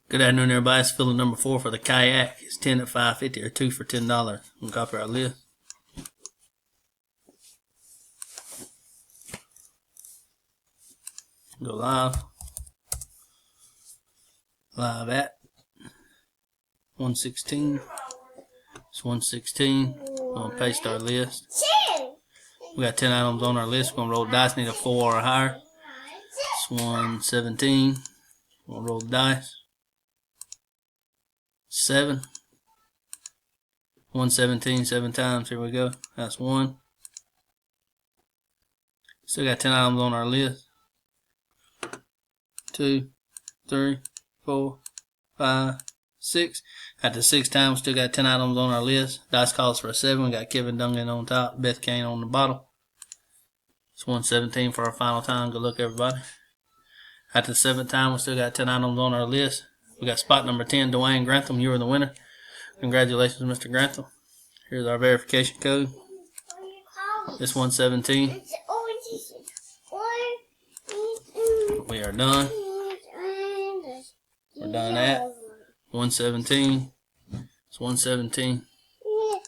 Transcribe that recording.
Good afternoon, everybody. It's filler number 4 for the kayak. It's 10 at $5.50 or 2 for $10. We'll copy our list. Go live. Live at 116. It's 116. We're going to paste our list. We got 10 items on our list. We're going to roll the dice. Need a 4 or higher. It's 117. We're going to roll the dice. 7. 117, 7 times. Here we go. That's 1. Still got 10 items on our list. 2, 3, 4, 5, 6. At the 6th time, we still got 10 items on our list. Dice calls for a 7. We got Kevin Dungan on top, Beth Kane on the bottom. It's 117 for our final time. Good luck, everybody. At the 7th time, we still got 10 items on our list. We got spot number 10, Dwayne Grantham. You are the winner. Congratulations, Mr. Grantham. Here's our verification code. It's 117. We are done. We're done at 117. It's 117.